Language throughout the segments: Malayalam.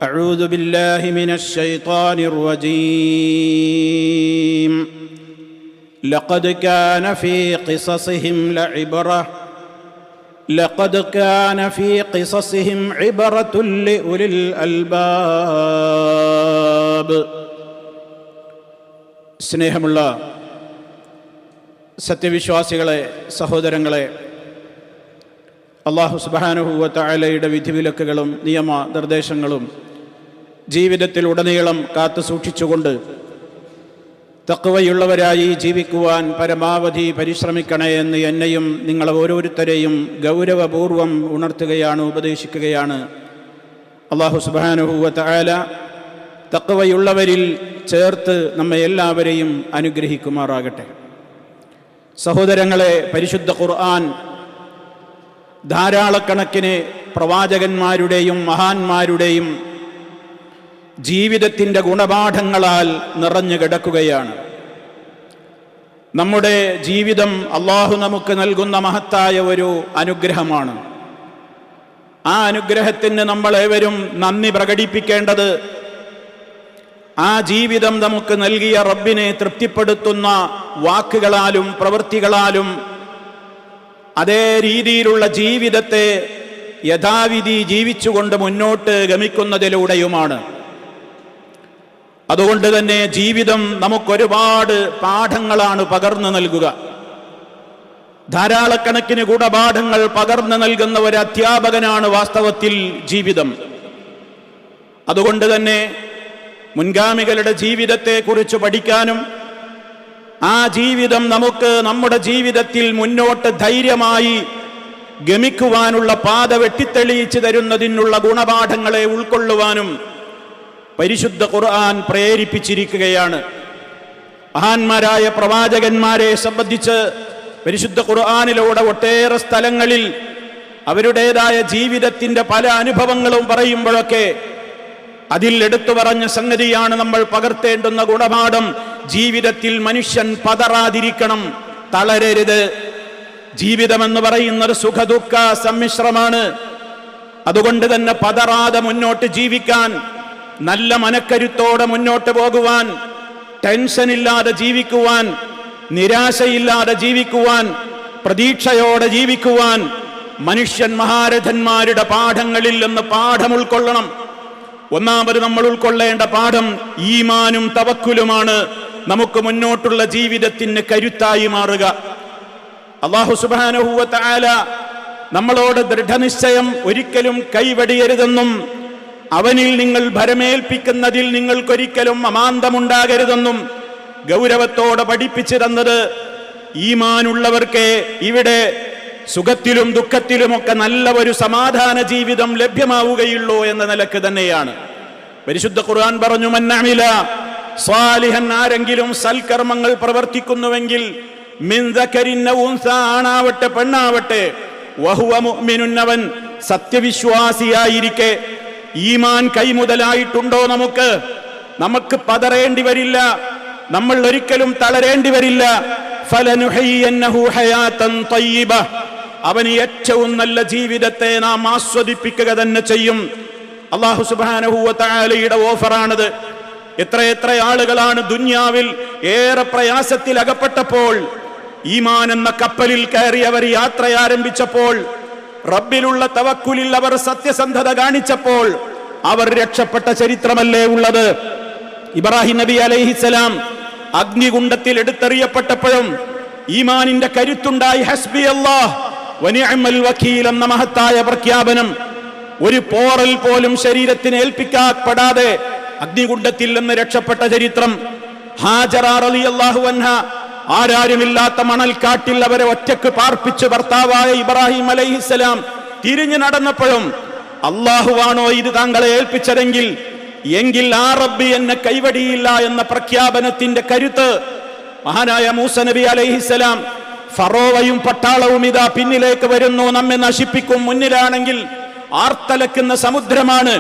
أعوذ بالله من الشيطان الرجيم لقد كان في قصصهم عبرة لأولي الألباب. സ്നേഹമുള്ള സത്യവിശ്വാസികളെ, സഹോദരങ്ങളെ, അല്ലാഹു സുബ്ഹാനഹു വ തആലയുടെ വിധിവിലക്കുകളും നിയമ നിർദ്ദേശങ്ങളും ജീവിതത്തിൽ ഉടനീളം കാത്തു സൂക്ഷിച്ചുകൊണ്ട് തഖ്വയുള്ളവരായി ജീവിക്കുവാൻ പരമാവധി പരിശ്രമിക്കണേ എന്ന് എന്നെയും നിങ്ങളെ ഓരോരുത്തരെയും ഗൗരവപൂർവം ഉണർത്തുകയാണ്, ഉപദേശിക്കുകയാണ്. അല്ലാഹു സുബ്ഹാനഹു വ തആല തഖ്വയുള്ളവരിൽ ചേർത്ത് നമ്മെ എല്ലാവരെയും അനുഗ്രഹിക്കുമാറാകട്ടെ. സഹോദരങ്ങളെ, പരിശുദ്ധ ഖുർആൻ ധാരാളക്കണക്കിന് പ്രവാചകന്മാരുടെയും മഹാന്മാരുടെയും ജീവിതത്തിൻ്റെ ഗുണപാഠങ്ങളാൽ നിറഞ്ഞു കിടക്കുകയാണ്. നമ്മുടെ ജീവിതം അള്ളാഹു നമുക്ക് നൽകുന്ന മഹത്തായ ഒരു അനുഗ്രഹമാണ്. ആ അനുഗ്രഹത്തിന് നമ്മളേവരും നന്ദി പ്രകടിപ്പിക്കേണ്ടത് ആ ജീവിതം നമുക്ക് നൽകിയ റബ്ബിനെ തൃപ്തിപ്പെടുത്തുന്ന വാക്കുകളാലും പ്രവൃത്തികളാലും അതേ രീതിയിലുള്ള ജീവിതത്തെ യഥാവിധി ജീവിച്ചുകൊണ്ട് മുന്നോട്ട് ഗമിക്കുന്നതിലൂടെയുമാണ്. അതുകൊണ്ട് തന്നെ ജീവിതം നമുക്കൊരുപാട് പാഠങ്ങളാണ് പകർന്നു നൽകുക. ധാരാളക്കണക്കിന് ഗുണപാഠങ്ങൾ പകർന്നു നൽകുന്ന ഒരു അധ്യാപകനാണ് വാസ്തവത്തിൽ ജീവിതം. അതുകൊണ്ട് തന്നെ മുൻഗാമികളുടെ ജീവിതത്തെക്കുറിച്ച് പഠിക്കാനും ആ ജീവിതം നമുക്ക് നമ്മുടെ ജീവിതത്തിൽ മുന്നോട്ട് ധൈര്യമായി ഗമിക്കുവാനുള്ള പാത വെട്ടിത്തെളിയിച്ചു തരുന്നതിനുള്ള ഗുണപാഠങ്ങളെ ഉൾക്കൊള്ളുവാനും പരിശുദ്ധ ഖുർആൻ പ്രേരിപ്പിച്ചിരിക്കുകയാണ്. മഹാന്മാരായ പ്രവാചകന്മാരെ സംബന്ധിച്ച് പരിശുദ്ധ ഖുർആനിലൂടെ ഒട്ടേറെ സ്ഥലങ്ങളിൽ അവരുടേതായ ജീവിതത്തിൻ്റെ പല അനുഭവങ്ങളും പറയുമ്പോഴൊക്കെ അതിൽ എടുത്തു പറഞ്ഞ സംഗതിയാണ് നമ്മൾ പകർത്തേണ്ടുന്ന ഗുണപാഠം. ജീവിതത്തിൽ മനുഷ്യൻ പതറാതിരിക്കണം, തളരരുത്. ജീവിതമെന്ന് പറയുന്നത് സുഖദുഃഖ സമ്മിശ്രമാണ്. അതുകൊണ്ട് തന്നെ പതറാതെ മുന്നോട്ട് ജീവിക്കാൻ, നല്ല മനക്കരുത്തോടെ മുന്നോട്ട് പോകുവാൻ, ടെൻഷനില്ലാതെ ജീവിക്കുവാൻ, നിരാശയില്ലാതെ ജീവിക്കുവാൻ, പ്രതീക്ഷയോടെ ജീവിക്കുവാൻ മനുഷ്യൻ മഹാരഥന്മാരുടെ പാഠങ്ങളിൽ നിന്ന് പാഠം ഉൾക്കൊള്ളണം. ഒന്നാമത് നമ്മൾ ഉൾക്കൊള്ളേണ്ട പാഠം ഈമാനും തവക്കുലുമാണ് നമുക്ക് മുന്നോട്ടുള്ള ജീവിതത്തിന് കരുത്തായി മാറുക. അല്ലാഹു സുബ്ഹാനഹു വ തആല നമ്മളോട് ദൃഢനിശ്ചയം ഒരിക്കലും കൈവെടിയരുതെന്നും അവനിൽ നിങ്ങൾ ഭരമേൽപ്പിക്കുന്നതിൽ നിങ്ങൾക്കൊരിക്കലും അമാന്തമുണ്ടാകരുതെന്നും ഗൗരവത്തോടെ പഠിപ്പിച്ചു തന്നത് ഈമാനുള്ളവർക്ക് ഇവിടെ സുഖത്തിലും ദുഃഖത്തിലുമൊക്കെ നല്ല ഒരു സമാധാന ജീവിതം ലഭ്യമാവുകയുള്ളൂ എന്ന നിലക്ക് തന്നെയാണ്. പരിശുദ്ധ ഖുർആൻ പറഞ്ഞു, മൻ അമില സാലിഹൻ, ആരെങ്കിലും സൽക്കർമ്മങ്ങൾ പ്രവർത്തിക്കുന്നുവെങ്കിൽ, മിൻ ദക്കരിൻ ഔ ഉൻസ, ആണാവട്ടെ പെണ്ണാവട്ടെ, വഹുവ മുഅ്മിനുൻ, അവൻ സത്യവിശ്വാസിയായിരിക്കെ. ഈമാൻ കൈമുതലായിട്ടുണ്ടോ നമുക്ക് പതറേണ്ടി വരില്ല, നമ്മൾ ഒരിക്കലും തളരേണ്ടി വരില്ല. ഫലനുഹയ്യന്നഹു ഹയാതൻ തയ്യിബ, അവന് ഏറ്റവും നല്ല ജീവിതത്തെ നാം ആസ്വദിപ്പിക്കുക തന്നെ ചെയ്യും. അല്ലാഹു സുബ്ഹാനഹു വ തആലയുടെ ഓഫറാണിത്. എത്രയെത്ര ആളുകളാണ് ദുനിയാവിൽ ഏറെ പ്രയാസത്തിൽ അകപ്പെട്ടപ്പോൾ ഈമാൻ എന്ന കപ്പലിൽ കയറി അവർ യാത്ര ആരംഭിച്ചപ്പോൾ, റബ്ബിലുള്ള തവക്കുലിൽ അവർ സത്യസന്ധത കാണിച്ചപ്പോൾ അവർ രക്ഷപ്പെട്ട ചരിത്രമല്ലേ ഉള്ളത്. ഇബ്രാഹിം നബി അലൈഹിസ്സലാം അഗ്നികുണ്ഡത്തിൽ എടുത്തെറിയപ്പെട്ടപ്പോഴും ഈമാനിന്റെ കരുത്തുണ്ടായി. ഹസ്ബി അല്ലാഹ് വനിഅമൽ വക്കീൽ എന്ന മഹത്തായ പ്രഖ്യാപനം. ഒരു പോറൽ പോലും ശരീരത്തിന് ഏൽപ്പിക്കപ്പെടാതെ അഗ്നികുണ്ഡത്തിൽ നിന്ന് രക്ഷപ്പെട്ട ചരിത്രം. ഹാജറ റളിയല്ലാഹു അൻഹ ആരാരുമില്ലാത്ത മണൽക്കാട്ടിൽ അവരെ ഒറ്റക്ക് പാർപ്പിച്ച് ഭർത്താവായ ഇബ്രാഹിം അലൈഹിസ്സലാം തിരിഞ്ഞു നടന്നപ്പോഴും അല്ലാഹുവാണോ ഇത് താങ്കളെ ഏൽപ്പിച്ചതെങ്കിൽ എങ്കിൽ ആ റബ്ബി എന്നെ കൈവടിയില്ല എന്ന പ്രഖ്യാപനത്തിന്റെ കരുത്ത്. മഹാനായ മൂസ നബി അലൈഹിസ്സലാം, ഫറോവയും പട്ടാളവും ഇതാ പിന്നിലേക്ക് വരുന്നു, നമ്മെ നശിപ്പിക്കും, മുന്നിലാണെങ്കിൽ ആർത്തലക്കുന്ന സമുദ്രമാണ്,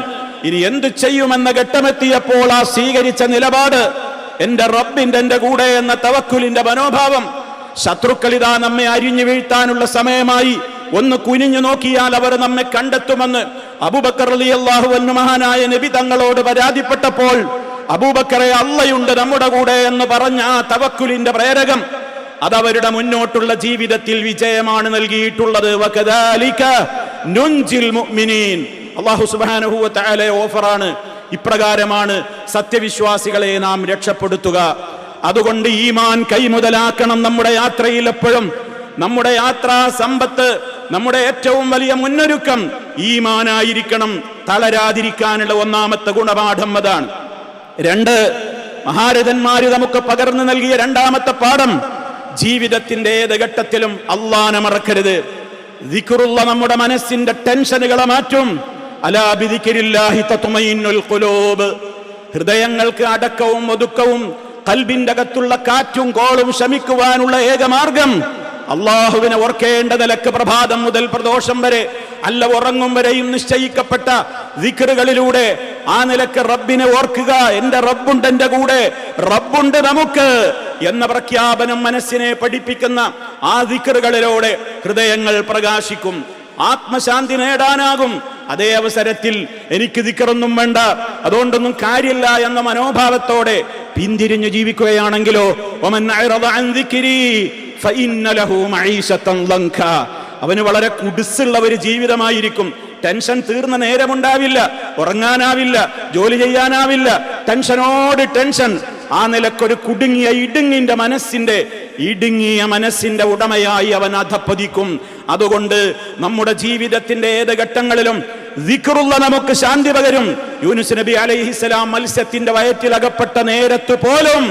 ഇനി എന്തു ചെയ്യുമെന്ന ഘട്ടമെത്തിയപ്പോൾ ആ സ്വീകരിച്ച നിലപാട്, എന്റെ റബ്ബിന്റെ എന്റെ കൂടെ എന്ന തവക്കുലിന്റെ മനോഭാവം. ശത്രുക്കൾ ഇതാ നമ്മെ അരിഞ്ഞു വീഴ്ത്താനുള്ള സമയമായി, ഒന്ന് കുനിഞ്ഞു നോക്കിയാൽ അവർ നമ്മെ കണ്ടെത്തുമെന്ന് അബൂബക്കർ റളിയല്ലാഹു അൻഹു മഹാനായ നബി തങ്ങളോട് പരാതിപ്പെട്ടപ്പോൾ അബൂബക്കറെ അള്ളയുണ്ട് നമ്മുടെ കൂടെ എന്ന് പറഞ്ഞ ആ തവക്കുലിന്റെ പ്രേരകം അതവരുടെ മുന്നോട്ടുള്ള ജീവിതത്തിൽ വിജയമാണ് നൽകിയിട്ടുള്ളത്. വകദാലിക നുൻജിൽ മുഅ്മിനീൻ. അല്ലാഹു സുബ്ഹാനഹു വ തആല ഓഫറാണ്. ഇപ്രകാരമാണ് സത്യവിശ്വാസികളെ നാം രക്ഷപ്പെടുത്തുക. അതുകൊണ്ട് ഈമാൻ കൈമുതലാക്കണം നമ്മുടെ യാത്രയിൽ. എപ്പോഴും നമ്മുടെ യാത്രാ സമ്പത്ത്, നമ്മുടെ ഏറ്റവും വലിയ മുന്നൊരുക്കം ഈമാനായിരിക്കണം. തളരാതിരിക്കാനുള്ള ഒന്നാമത്തെ ഗുണപാഠം അതാണ്. 2, മഹാരഥന്മാര് നമുക്ക് പകർന്നു നൽകിയ രണ്ടാമത്തെ പാഠം, ജീവിതത്തിന്റെ ഏത് ഘട്ടത്തിലും അല്ലാഹനെ മറക്കരുത്. ദിക്റുള്ള നമ്മുടെ മനസ്സിന്റെ ടെൻഷനുകളെ മാറ്റും. അലാ ബിദിക്രില്ലാഹി തത്മഇന്നുൽ ഖുലൂബ്. ഹൃദയങ്ങൾക്ക് അടക്കവും ഒതുക്കവും ഖൽബിന്റെ അകത്തുള്ള കാറ്റും കോളും ശമിക്കുവാനുള്ള ഏകമാർഗം അള്ളാഹുവിനെ ഓർക്കേണ്ട നിലക്ക് പ്രഭാതം മുതൽ പ്രദോഷം വരെ അല്ല ഉറങ്ങും വരെയും നിശ്ചയിക്കപ്പെട്ട ദിക്റുകളിലൂടെ ആ നിലക്ക് റബ്ബിനെ ഓർക്കുക. എന്റെ റബ്ബുണ്ട് എന്റെ കൂടെ, റബ്ബുണ്ട് നമുക്ക് എന്ന പ്രഖ്യാപനം മനസ്സിനെ പഠിപ്പിക്കുന്ന ആ ദിക്റുകളിലൂടെ ഹൃദയങ്ങൾ പ്രകാശിക്കും, ആത്മശാന്തി നേടാനാകും. അതേ അവസരത്തിൽ എനിക്ക് ദിക്റൊന്നും വേണ്ട, അതുകൊണ്ടൊന്നും കാര്യമില്ല എന്ന മനോഭാവത്തോടെ പിന്തിരിഞ്ഞു ജീവിക്കുകയാണെങ്കിലോ വമൻ അഅറദ അൻ ദിക്രി ഫഇന്ന ലഹു മഈശതൻ ലൻക. അവന് വളരെ കുടിസുള്ള ഒരു ജീവിതമായിരിക്കും. ടെൻഷൻ തീർന്ന നേരമുണ്ടാവില്ല, ഉറങ്ങാനാവില്ല, ജോലി ചെയ്യാനാവില്ല, ടെൻഷനോട് ടെൻഷൻ. ആ നിലക്കൊരു കുടുങ്ങിയ ഇടുങ്ങിയ മനസ്സിന്റെ ഉടമയായി അവൻ അധപ്പതിക്കും. അതുകൊണ്ട് നമ്മുടെ ജീവിതത്തിന്റെ ഏത് ഘട്ടങ്ങളിലും ദിക്റുള്ള നമുക്ക് ശാന്തി പകരും. യൂനുസ് നബി അലൈഹിസ്സലാം മത്സ്യത്തിന്റെ വയറ്റിൽ അകപ്പെട്ട നേരത്ത് പോലും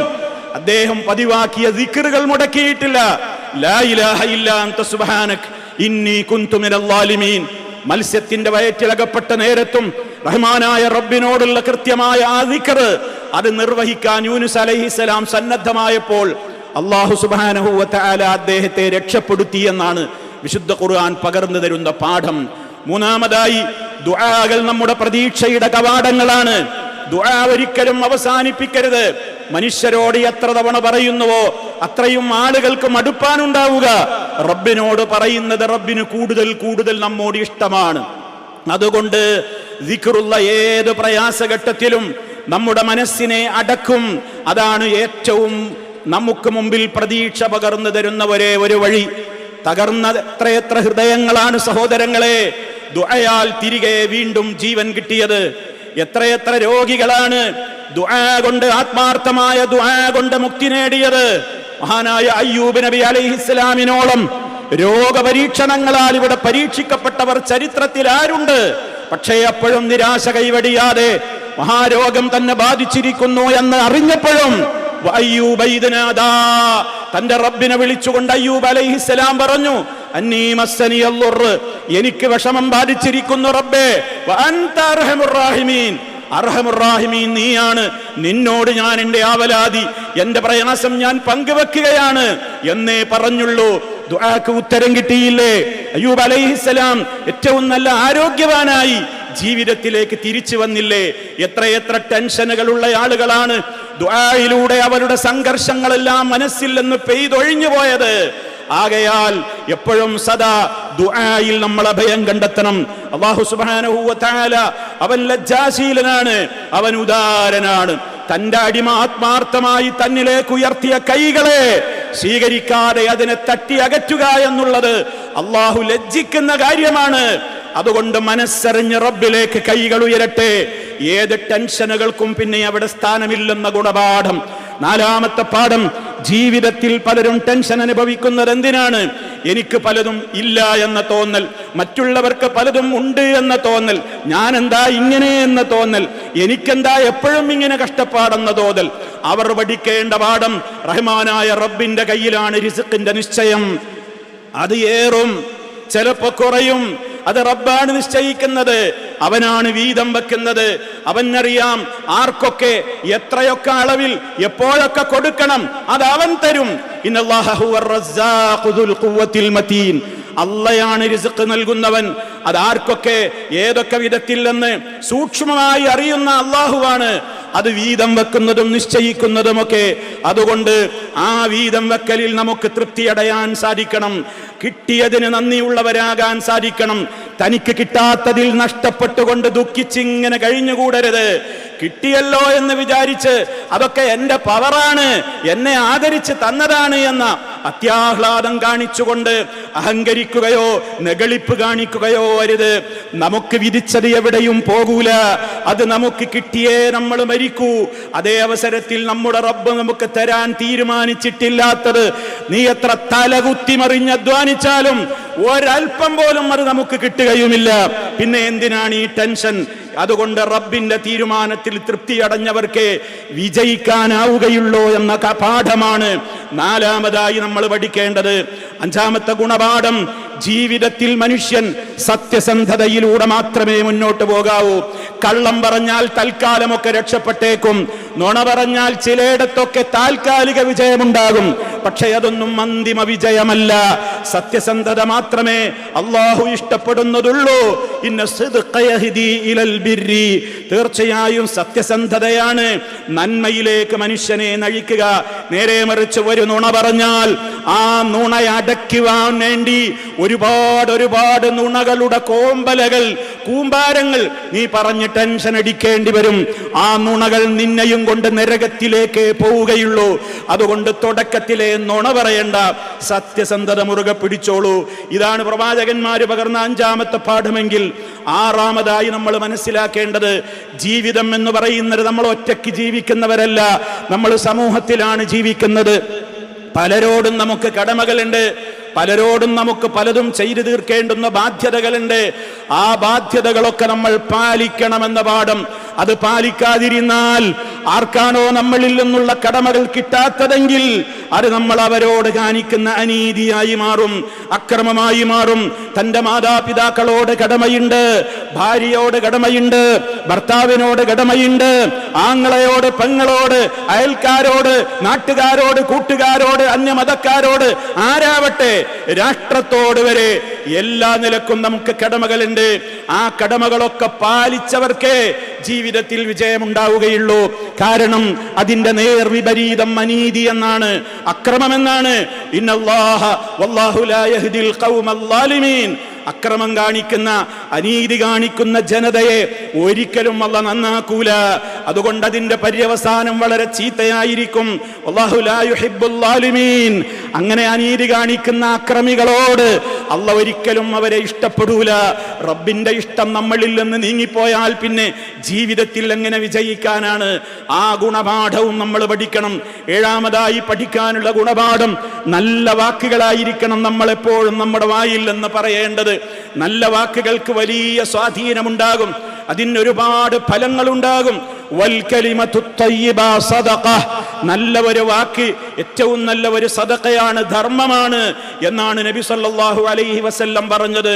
അദ്ദേഹം പതിവാക്കിയ ദിക്റുകൾ മുടക്കിയിട്ടില്ല. ലാ ഇലാഹ ഇല്ലാ അൻത സുബ്ഹാനക ഇന്നി കുൻതു മിനൽ ളാലിമീൻ. മത്സ്യത്തിന്റെ വയറ്റിലകപ്പെട്ട നേരത്തും റഹ്മാനായ റബ്ബിനോടുള്ള കൃത്യമായ ആ ദിക്ർ അത് നിർവഹിക്കാൻ യൂനുസ് അലൈഹിസ്സലാം സന്നദ്ധമായപ്പോൾ അല്ലാഹു സുബ്ഹാനഹു വ തആല അദ്ദേഹത്തെ രക്ഷപ്പെടുത്തി എന്നാണ് വിശുദ്ധ ഖുർആൻ പകർന്നു തരുന്ന പാഠം. മൂന്നാമതായി, ദുആകൾ നമ്മുടെ പ്രതീക്ഷയുടെ കവാടങ്ങളാണ്. ദുആ ഒരിക്കലും അവസാനിപ്പിക്കരുത്. മനുഷ്യരോട് എത്ര തവണ പറയുന്നുവോ അത്രയും ആളുകൾക്ക് മടുപ്പാനുണ്ടാവുക. റബ്ബിനോട് പറയുന്നത് റബ്ബിന് കൂടുതൽ കൂടുതൽ നമ്മോട് ഇഷ്ടമാണ്. അതുകൊണ്ട് ദിക്റുള്ള ഏത് പ്രയാസഘട്ടത്തിലും നമ്മുടെ മനസ്സിനെ അടക്കും. അതാണ് ഏറ്റവും നമുക്ക് മുമ്പിൽ പ്രതീക്ഷ പകർന്നു തരുന്ന ഒരേ ഒരു വഴി. തകർന്ന എത്രയെത്ര ഹൃദയങ്ങളാണ് സഹോദരങ്ങളെ ദുആയാൽ തിരികെ വീണ്ടും ജീവൻ കിട്ടിയത്. എത്രയെത്ര രോഗികളാണ് ദുആ കൊണ്ട്, ആത്മാർത്ഥമായ ദുആ കൊണ്ട് മുക്തി നേടിയത്. മഹാനായ അയ്യൂബ് നബി അലൈഹിസ്സലാമിനോളം രോഗപരീക്ഷണങ്ങളാൽ ഇവിടെ പരീക്ഷിക്കപ്പെട്ടവർ ചരിത്രത്തിൽ ആരുണ്ട്? പക്ഷേ അപ്പോഴും നിരാശ കൈവടിയാതെ മഹാരോഗം തന്നെ ബാധിച്ചിരിക്കുന്നു എന്ന് അറിഞ്ഞപ്പോഴും തന്റെ റബ്ബിനെ വിളിച്ചുകൊണ്ട് അയ്യൂബ് അലൈഹിസ്സലാം പറഞ്ഞു, അന്നീ മസ്സനിയൽ എനിക്ക് വിഷമം ബാധിച്ചിരിക്കുന്നു റബ്ബേ, വഅൻത അർഹമുർ റഹീമീൻ. അർഹമുറാഹിമീൻ നീയാണ്, നിന്നോട് ഞാൻ എന്റെ ആവലാതി, എന്റെ പ്രയാസം ഞാൻ പങ്കുവെക്കുകയാണ് എന്നേ പറഞ്ഞുള്ളൂ. ദുആക്ക് ഉത്തരം കിട്ടിയില്ലേ? അയ്യൂബ് അലൈഹിസ്സലാം ഏറ്റവും നല്ല ആരോഗ്യവാനായി ജീവിതത്തിലേക്ക് തിരിച്ചു വന്നില്ലേ? എത്രയെത്ര ടെൻഷനുകളുള്ള ആളുകളാണ് ദുആയിലൂടെ അവരുടെ സംഘർഷങ്ങളെല്ലാം മനസ്സിൽ നിന്ന് പെയ്തൊഴിഞ്ഞു പോയത്. ആകയാൽ എപ്പോഴും സദാ ദുആയിൽ നമ്മൾ അഭയം കണ്ടെത്തണം. അല്ലാഹു സുബ്ഹാനഹു വ തആല അവൻ ലജ്ജാശീലനാണ്, അവൻ ഉദാരനാണ്. തന്റെ അടിമ ആത്മാർത്ഥമായി തന്നിലേക്ക് ഉയർത്തിയ കൈകളെ സ്വീകരിക്കാതെ അതിനെ തട്ടി അകറ്റുക എന്നുള്ളത് അല്ലാഹു ലജ്ജിക്കുന്ന കാര്യമാണ്. അതുകൊണ്ട് മനസ്സറിഞ്ഞ് റബ്ബിലേക്ക് കൈകൾ ഉയരട്ടെ. ഏത് ടെൻഷനുകൾക്കും പിന്നെ അവിടെ സ്ഥാനമില്ലെന്ന ഗുണപാഠം. നാലാമത്തെ പാഠം, ജീവിതത്തിൽ പലരും ടെൻഷൻ അനുഭവിക്കുന്നത് എന്തിനാണ്? എനിക്ക് പലതും ഇല്ല എന്ന തോന്നൽ, മറ്റുള്ളവർക്ക് പലതും ഉണ്ട് എന്ന തോന്നൽ, ഞാൻ എന്താ ഇങ്ങനെ എന്ന തോന്നൽ, എനിക്കെന്താ എപ്പോഴും ഇങ്ങനെ കഷ്ടപ്പാടെന്ന തോന്നൽ. അവർ പഠിക്കേണ്ട പാഠം റഹ്മാനായ റബ്ബിന്റെ കയ്യിലാണ് റിസ്ഖിന്റെ നിശ്ചയം. അത് ഏറും, ചിലപ്പോ കുറയും. അത് റബ്ബാണ് നിശ്ചയിക്കുന്നത്, അവനാണ് വീതം വെക്കുന്നത്. അവനറിയാം ആർക്കൊക്കെ എത്രയൊക്കെ അളവിൽ എപ്പോഴൊക്കെ കൊടുക്കണം, അത് അവൻ തരും. ഇന്നല്ലാഹ ഹുവർ റസ്സാഖു ദുൽ ഖുവ്വത്തിൽ മതീൻ. അള്ളയാണ് റിസ്ഖ് നൽകുന്നവൻ. അതാർക്കൊക്കെ ഏതൊക്കെ വിധത്തിൽ എന്ന് സൂക്ഷ്മമായി അറിയുന്ന അള്ളാഹുവാണ് അത് വീതം വെക്കുന്നതും നിശ്ചയിക്കുന്നതുമൊക്കെ. അതുകൊണ്ട് ആ വീതം വെക്കലിൽ നമുക്ക് തൃപ്തിയടയാൻ സാധിക്കണം, കിട്ടിയതിന് നന്ദിയുള്ളവരാകാൻ സാധിക്കണം. തനിക്ക് കിട്ടാത്തതിൽ നഷ്ടപ്പെട്ടുകൊണ്ട് ദുഃഖിച്ചിങ്ങനെ കഴിഞ്ഞുകൂടരുത്. കിട്ടിയല്ലോ എന്ന് വിചാരിച്ച് അതൊക്കെ എന്റെ പവറാണ്, എന്നെ ആദരിച്ച് തന്നതാണ് എന്ന അത്യാഹ്ലാദം കാണിച്ചുകൊണ്ട് അഹങ്കരിക്കുകയോ നെഗളിപ്പ് കാണിക്കുകയോ അരുത്. നമുക്ക് വിധിച്ചത് എവിടെയും പോകൂല. അത് നമുക്ക് കിട്ടിയേ നമ്മൾ മരിക്കൂ. അതേ അവസരത്തിൽ നമ്മുടെ റബ്ബ് നമുക്ക് തരാൻ തീരുമാനിച്ചിട്ടില്ലാത്തത് നീ എത്ര തലകുത്തിമറിഞ്ഞ് അധ്വാനിച്ചാലും ഒരൽപ്പം പോലും അത് നമുക്ക് കിട്ടുകയുമില്ല. പിന്നെ എന്തിനാണ് ഈ ടെൻഷൻ? അതുകൊണ്ട് റബ്ബിന്റെ തീരുമാനത്തിൽ തൃപ്തിയടഞ്ഞവർക്ക് വിജയിക്കാനാവുകയുള്ളൂ എന്ന പാഠമാണ് നാലാമതായി നമ്മൾ പഠിക്കേണ്ടത്. അഞ്ചാമത്തെ ഗുണപാഠം, ജീവിതത്തിൽ മനുഷ്യൻ സത്യസന്ധതയിലൂടെ മാത്രമേ മുന്നോട്ട് പോകാവൂ. കള്ളം പറഞ്ഞാൽ തൽക്കാലമൊക്കെ രക്ഷപ്പെട്ടേക്കും, നുണ പറഞ്ഞാൽ ചിലയിടത്തൊക്കെ താൽക്കാലിക വിജയമുണ്ടാകും, പക്ഷെ അതൊന്നും അന്തിമ വിജയമല്ല. സത്യസന്ധത മാത്രമേ അള്ളാഹു ഇഷ്ടപ്പെടുന്നതുള്ളൂ. ഇന്ന സിദ്ഖ യഹ്ദി ഇലൽ ബിർരി, തീർച്ചയായും സത്യസന്ധതയാണ് നന്മയിലേക്ക് മനുഷ്യനെ നയിക്കുക. നേരെ മറിച്ച് ഒരു നുണ പറഞ്ഞാൽ ആ നുണയടക്കുവാൻ വേണ്ടി ഒരുപാട് നുണകളുടെ കോമ്പലകൾ, കൂമ്പാരങ്ങൾ നീ പറഞ്ഞ് ടെൻഷൻ അടിക്കേണ്ടി വരും. ആ നുണകൾ നിന്നെയും കൊണ്ട് നരകത്തിലേക്ക് പോവുകയുള്ളൂ. അതുകൊണ്ട് തുടക്കത്തിലെ നുണ പറയണ്ട, സത്യസന്ധത മുറുകെ പിടിച്ചോളൂ. ഇതാണ് പ്രവാചകന്മാര് പകർന്ന അഞ്ചാമത്തെ പാഠമെങ്കിൽ ആറാമതായി നമ്മൾ മനസ്സിലാക്കേണ്ടത്, ജീവിതം എന്ന് പറയുന്നത് നമ്മൾ ഒറ്റയ്ക്ക് ജീവിക്കുന്നവരല്ല, നമ്മൾ സമൂഹത്തിലാണ് ജീവിക്കുന്നത്. പലരോടും നമുക്ക് കടമകളുണ്ട്, പലരോടും നമുക്ക് പലതും ചെയ്തു തീർക്കേണ്ടുന്ന ബാധ്യതകളുണ്ട്. ആ ബാധ്യതകളൊക്കെ നമ്മൾ പാലിക്കണമെന്ന പാഠം. അത് പാലിക്കാതിരുന്നാൽ ആർക്കാണോ നമ്മളിൽ നിന്നുള്ള കടമകൾ കിട്ടാത്തതെങ്കിൽ അത് നമ്മൾ അവരോട് കാണിക്കുന്ന അനീതിയായി മാറും, അക്രമമായി മാറും. തന്റെ മാതാപിതാക്കളോട് കടമയുണ്ട്, ഭാര്യയോട് കടമയുണ്ട്, ഭർത്താവിനോട് കടമയുണ്ട്, ആങ്ങളയോട്, പെങ്ങളോട്, അയൽക്കാരോട്, നാട്ടുകാരോട്, കൂട്ടുകാരോട്, അന്യമതക്കാരോട്, ആരാവട്ടെ രാഷ്ട്രത്തോട് വരെ എല്ലാ നിലക്കും നമുക്ക് കടമകളുണ്ട്. ആ കടമകളൊക്കെ പാലിച്ചവർക്ക് ജീവിതത്തിൽ വിജയമുണ്ടാവുകയുള്ളൂ. കാരണം അതിന്റെ നേർവിപരീതം അനീതി എന്നാണ്, അക്രമമെന്നാണ്. ഇന്നല്ലാഹ വല്ലാഹു ലാ യഹ്ദിൽ ഖൗമൽ ളാലിമീൻ. അക്രമം കാണിക്കുന്ന, അനീതി കാണിക്കുന്ന ജനതയെ ഒരിക്കലും അല്ലാഹു നന്നാക്കൂല. അതുകൊണ്ട് അതിന്റെ പര്യവസാനം വളരെ ചീത്തയായിരിക്കും. വല്ലാഹു ലാ യുഹിബ്ബുൽ ളാലിമീൻ. അങ്ങനെ അനീതി കാണിക്കുന്ന അക്രമികളോട് അല്ലാഹു ഒരിക്കലും അവരെ ഇഷ്ടപ്പെടൂല. റബ്ബിന്റെ ഇഷ്ടം നമ്മളിൽ നിന്ന് നീങ്ങിപ്പോയാൽ പിന്നെ ജീവിതത്തിൽ എങ്ങനെ വിജയിക്കാനാണ്? ആ ഗുണപാഠവും നമ്മൾ പഠിക്കണം. ഏഴാമതായി പഠിക്കാനുള്ള ഗുണപാഠം, നല്ല വാക്കുകളായിരിക്കണം നമ്മളെപ്പോഴും നമ്മുടെ വായിൽ എന്ന് പറയേണ്ടത്. നല്ല വാക്കുകൾക്ക് വലിയ സ്വാധീനമുണ്ടാകും, അതിനൊരുപാട് ഫലങ്ങളുണ്ടാകും. നല്ല ഒരു വാക്ക് ഏറ്റവും നല്ല ഒരു സദഖയാണ്, ധർമ്മമാണ് എന്നാണ് നബി സല്ലല്ലാഹു അലൈഹി വസല്ലം പറഞ്ഞത്.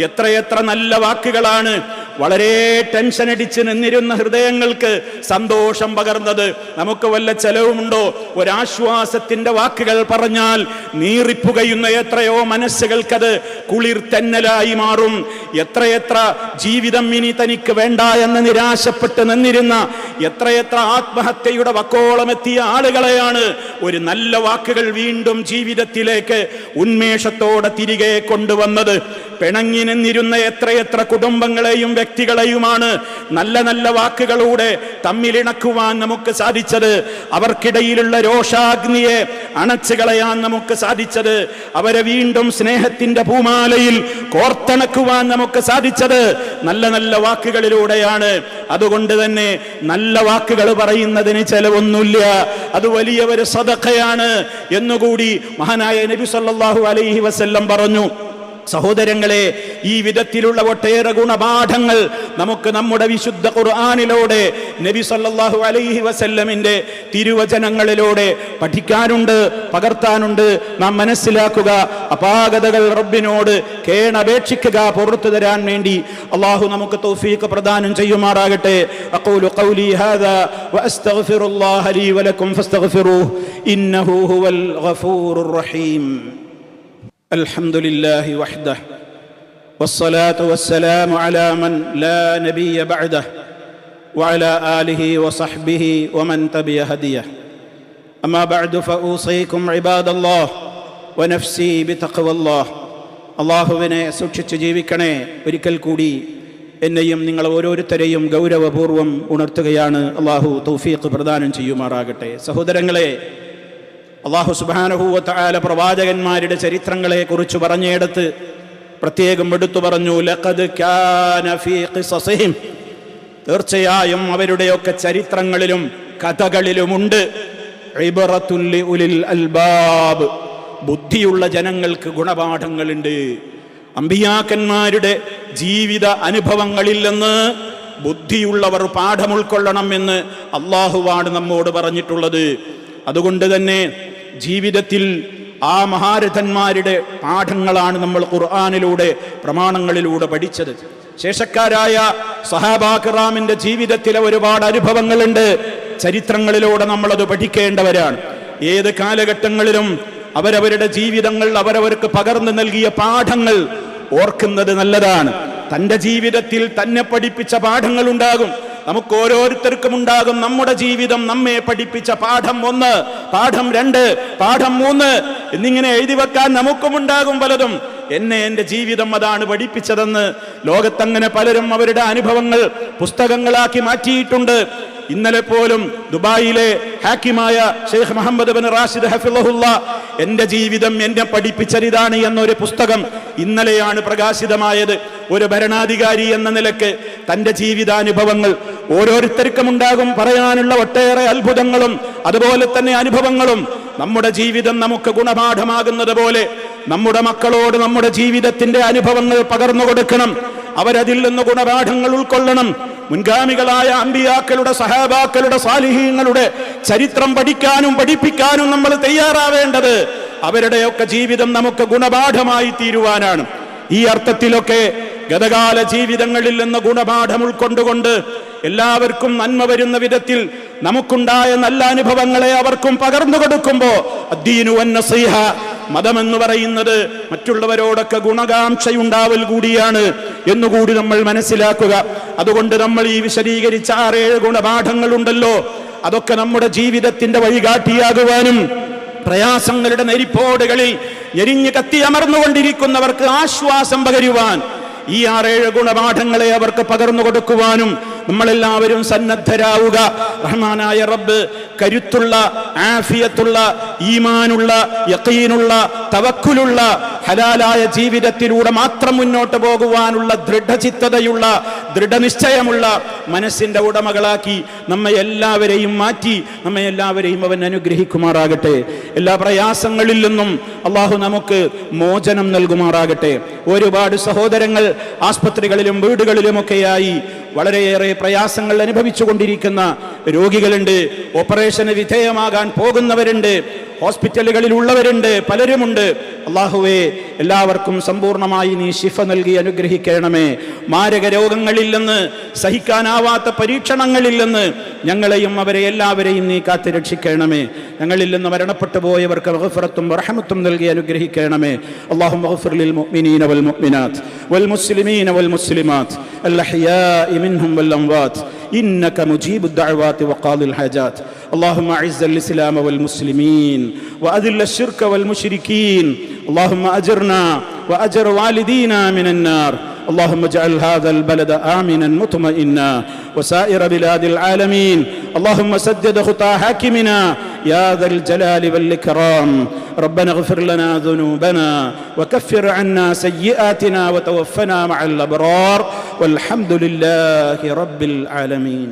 എത്രയെത്ര നല്ല വാക്കുകളാണ് വളരെ ടെൻഷൻ അടിച്ച് നിന്നിരുന്ന ഹൃദയങ്ങൾക്ക് സന്തോഷം പകർന്നത്. നമുക്ക് വല്ല ചെലവുമുണ്ടോ? ഒരാശ്വാസത്തിന്റെ വാക്കുകൾ പറഞ്ഞാൽ നീറിപ്പുകയുന്ന എത്രയോ മനസ്സുകൾക്കത് കുളിർ തെന്നലായി മാറും. എത്രയെത്ര ജീവിതം ഇനി തനിക്ക് വേണ്ട എന്ന് നിരാശപ്പെട്ട് നിന്നിരുന്ന എത്രയെത്ര ആത്മഹത്യയുടെ വക്കോളമെത്തിയ ആളുകളെയാണ് ഒരു നല്ല വാക്കുകൾ വീണ്ടും ജീവിതത്തിലേക്ക് ഉന്മേഷത്തോടെ തിരികെ കൊണ്ടുവന്നത്. പിണങ്ങി നിന്നിരുന്ന എത്രയെത്ര കുടുംബങ്ങളെയും വ്യക്തികളെയുമാണ് നല്ല നല്ല വാക്കുകളിലൂടെ തമ്മിലിണക്കുവാൻ നമുക്ക് സാധിച്ചത്. അവർക്കിടയിലുള്ള രോഷാഗ്നിയെ അണച്ചു കളയാൻ നമുക്ക് സാധിച്ചത്. അവരെ വീണ്ടും സ്നേഹത്തിന്റെ പൂമാലയിൽ കോർത്തിണക്കുവാൻ നമുക്ക് സാധിച്ചത് നല്ല നല്ല വാക്കുകളിലൂടെയാണ്. അതുകൊണ്ട് തന്നെ നല്ല വാക്കുകൾ പറയുന്നതിന് ചെലവൊന്നുമില്ല, അത് വലിയ ഒരു സദഖയാണ് എന്നുകൂടി മഹാനായ നബി സല്ലല്ലാഹു അലൈഹി വസല്ലം പറഞ്ഞു. സഹോദരങ്ങളെ, ഈ വിധത്തിലുള്ള ഒട്ടേറെ ഗുണപാഠങ്ങൾ നമുക്ക് നമ്മുടെ വിശുദ്ധ ഖുർആനിലൂടെ നബി സല്ലല്ലാഹു അലൈഹി വസല്ലമിന്റെ തിരുവചനങ്ങളിലൂടെ പഠിക്കാനുണ്ട്, പകർത്താനുണ്ട്. നാം മനസ്സിലാക്കുക, അപാകതകൾ റബ്ബിനോട് കേണപേക്ഷിക്കുക, പുറത്തു തരാൻ വേണ്ടി അല്ലാഹു നമുക്ക് തൗഫീഖ് പ്രദാനം ചെയ്യുമാറാകട്ടെ. അഖൂലു ഖൗലി ഹാദാ വഅസ്തഗ്ഫിറുല്ലാഹ ലീ വലക്കും ഫസ്തഗ്ഫിറൂഹു ഇന്നഹു ഹുവൽ ഗഫൂറുർ റഹീം. الحمد لله وحده والصلاة والسلام على من لا نبي بعده وعلى آله وصحبه ومن تبع هديه. أما بعد فأوصيكم عباد الله ونفسي بتقوى الله. അള്ളാഹുവിനെ സൂക്ഷിച്ച് ജീവിക്കണേ. ഒരിക്കൽ കൂടി എന്നെയും നിങ്ങൾ ഓരോരുത്തരെയും ഗൗരവപൂർവ്വം ഉണർത്തുകയാണ്. അള്ളാഹു തൗഫീഖ് പ്രദാനം ചെയ്യുമാറാകട്ടെ. സഹോദരങ്ങളെ, അള്ളാഹു സുബ്ഹാനഹു വ തആല പ്രവാചകന്മാരുടെ ചരിത്രങ്ങളെ കുറിച്ച് പറഞ്ഞിടത്ത് പ്രത്യേകം എടുത്തു പറഞ്ഞു, ലഖദ് കാന ഫീ ഖിസസിഹിം, തീർച്ചയായും അവരുടെയൊക്കെ ചരിത്രങ്ങളിലും കഥകളിലുമുണ്ട് ഇബ്റത്തുൽ ലിഉലിൽ അൽബാബ്, ബുദ്ധിയുള്ള ജനങ്ങൾക്ക് ഗുണപാഠങ്ങളുണ്ട്. അമ്പിയാക്കന്മാരുടെ ജീവിത അനുഭവങ്ങളിൽ നിന്ന് ബുദ്ധിയുള്ളവർ പാഠം ഉൾക്കൊള്ളണം എന്ന് അള്ളാഹുവാണ് നമ്മോട് പറഞ്ഞിട്ടുള്ളത്. അതുകൊണ്ട് തന്നെ ജീവിതത്തിൽ ആ മഹാരഥന്മാരുടെ പാഠങ്ങളാണ് നമ്മൾ ഖുർആനിലൂടെ പ്രമാണങ്ങളിലൂടെ പഠിച്ചത്. ശേഷക്കാരായ സഹാബാ കിറാമിന്റെ ജീവിതത്തിലെ ഒരുപാട് അനുഭവങ്ങളുണ്ട്. ചരിത്രങ്ങളിലൂടെ നമ്മളത് പഠിക്കേണ്ടവരാണ്. ഏത് കാലഘട്ടങ്ങളിലും അവരവരുടെ ജീവിതങ്ങൾ അവരവർക്ക് പകർന്നു നൽകിയ പാഠങ്ങൾ ഓർക്കുന്നത് നല്ലതാണ്. തൻ്റെ ജീവിതത്തിൽ തന്നെ പഠിപ്പിച്ച പാഠങ്ങൾ ഉണ്ടാകും. നമുക്ക് ഓരോരുത്തർക്കും ഉണ്ടാകും നമ്മുടെ ജീവിതം നമ്മെ പഠിപ്പിച്ച പാഠം 1, പാഠം 2, പാഠം 3 എന്നിങ്ങനെ എഴുതി വെക്കാൻ നമുക്കും ഉണ്ടാകും പലതും. എൻ്റെ ജീവിതം അതാണ് പഠിപ്പിച്ചതെന്ന് ലോകത്തങ്ങനെ പലരും അവരുടെ അനുഭവങ്ങൾ പുസ്തകങ്ങളാക്കി മാറ്റിയിട്ടുണ്ട്. ഇന്നലെ പോലും ദുബായിലെ ഹാക്കിമായ ഷെയ്ഖ് മുഹമ്മദ് ബിൻ റാഷിദ് ഹഫിളഹുല്ല എൻ്റെ ജീവിതം എന്നെ പഠിപ്പിച്ചതാണ് എന്നൊരു പുസ്തകം ഇന്നലെയാണ് പ്രകാശിതമായത്. ഒരു ഭരണാധികാരി എന്ന നിലക്ക് തൻ്റെ ജീവിതാനുഭവങ്ങൾ ഓരോരുത്തർക്കും ഉണ്ടാകും പറയാനുള്ള ഒട്ടേറെ അത്ഭുതങ്ങളും അതുപോലെ തന്നെ അനുഭവങ്ങളും. നമ്മുടെ ജീവിതം നമുക്ക് ഗുണപാഠമാകുന്നത് പോലെ നമ്മുടെ മക്കളോട് നമ്മുടെ ജീവിതത്തിന്റെ അനുഭവങ്ങൾ പകർന്നു കൊടുക്കണം. അവരതിൽ നിന്ന് ഗുണപാഠങ്ങൾ ഉൾക്കൊള്ളണം. മുൻഗാമികളായ അമ്പിയാക്കളുടെ, സഹാബാക്കളുടെ, സാലിഹീങ്ങളുടെ ചരിത്രം പഠിക്കാനും പഠിപ്പിക്കാനും നമ്മൾ തയ്യാറാവേണ്ടത് അവരുടെയൊക്കെ ജീവിതം നമുക്ക് ഗുണപാഠമായി തീരുവാനാണ്. ഈ അർത്ഥത്തിലൊക്കെ ഗതകാല ജീവിതങ്ങളിൽ നിന്ന് ഗുണപാഠം ഉൾക്കൊണ്ടുകൊണ്ട് എല്ലാവർക്കും നന്മ വരുന്ന വിധത്തിൽ നമുക്കുണ്ടായ നല്ല അനുഭവങ്ങളെ അവർക്കും പകർന്നു കൊടുക്കുമ്പോൾ അദ്ദീനു വന്നസീഹ, മതമെന്ന് പറയുന്നത് മറ്റുള്ളവരോടൊക്കെ ഗുണകാംക്ഷയുണ്ടാവൽ കൂടിയാണ് എന്നുകൂടി നമ്മൾ മനസ്സിലാക്കുക. അതുകൊണ്ട് നമ്മൾ ഈ വിശദീകരിച്ച 6-7 ഗുണപാഠങ്ങളുണ്ടല്ലോ, അതൊക്കെ നമ്മുടെ ജീവിതത്തിന്റെ വഴികാട്ടിയാകുവാനും പ്രയാസങ്ങളുടെ നെരിപ്പോടുകളിൽ ഞെരിഞ്ഞ് കത്തിയമർന്നുകൊണ്ടിരിക്കുന്നവർക്ക് ആശ്വാസം പകരുവാൻ ഈ 6-7 ഗുണപാഠങ്ങളെ അവർക്ക് പകർന്നു കൊടുക്കുവാനും നമ്മളെല്ലാവരും സന്നദ്ധരാവുക. റഹ്മാനായ റബ്ബ് കരുത്തുള്ള, ആഫിയത്തുള്ള, ഈമാനുള്ള, യഖീനുള്ള, തവക്കുലുള്ള, ഹലാലായ ജീവിതത്തിലൂടെ മാത്രം മുന്നോട്ട് പോകുവാനുള്ള ദൃഢചിത്തതയുള്ള, ദൃഢനിശ്ചയമുള്ള മനസ്സിന്റെ ഉടമകളാക്കി നമ്മെ എല്ലാവരെയും മാറ്റി നമ്മെ എല്ലാവരെയും അവൻ അനുഗ്രഹിക്കുമാറാകട്ടെ. എല്ലാ പ്രയാസങ്ങളിൽ നിന്നും അള്ളാഹു നമുക്ക് മോചനം നൽകുമാറാകട്ടെ. ഒരുപാട് സഹോദരങ്ങൾ ആസ്പത്രികളിലും വീടുകളിലുമൊക്കെയായി വളരെയേറെ പ്രയാസങ്ങൾ അനുഭവിച്ചു കൊണ്ടിരിക്കുന്ന രോഗികളുണ്ട്. ഓപ്പറേഷന് വിധേയമാകാൻ പോകുന്നവരുണ്ട്. ഹോസ്പിറ്റലുകളിൽ ഉള്ളവരുണ്ട്, പലരുമുണ്ട്. അല്ലാഹുവേ, എല്ലാവർക്കും സമ്പൂർണമായി നീ ശിഫ നൽകി അനുഗ്രഹിക്കണമേ. മാരക രോഗങ്ങളിൽ നിന്ന്, സഹിക്കാനാവാത്ത പരീക്ഷണങ്ങളിൽ നിന്ന് ഞങ്ങളെയും അവരെ എല്ലാവരെയും നീ കാത്തു രക്ഷിക്കണമേ. ഞങ്ങളിൽ നിന്ന് മരണപ്പെട്ടു പോയവർക്ക് മഗ്ഫിറത്തും റഹ്മത്തും നൽകി അനുഗ്രഹിക്കണമേ. അല്ലാഹുമ്മ ഗ്ഫിർ ലിൽ മുഅ്മിനീന വൽ മുഅ്മിനാത്ത് വൽ മുസ്ലിമീന വൽ മുസ്ലിമാത്ത് അൽ അഹ്യാഇ മിൻഹും വൽ അംവാത്ത് إنك مجيب الدعوات وقاضي الحاجات. اللهم أعز الإسلام والمسلمين وأذل الشرك والمشركين. اللهم أجرنا وأجر والدينا من النار. اللهم اجعل هذا البلد آمنا مطمئنا وسائر بلاد العالمين. اللهم سدد خطى حاكمنا يا ذا الجلال والإكرام. ربنا اغفر لنا ذنوبنا وكفر عنا سيئاتنا وتوفنا مع الأبرار والحمد لله رب العالمين.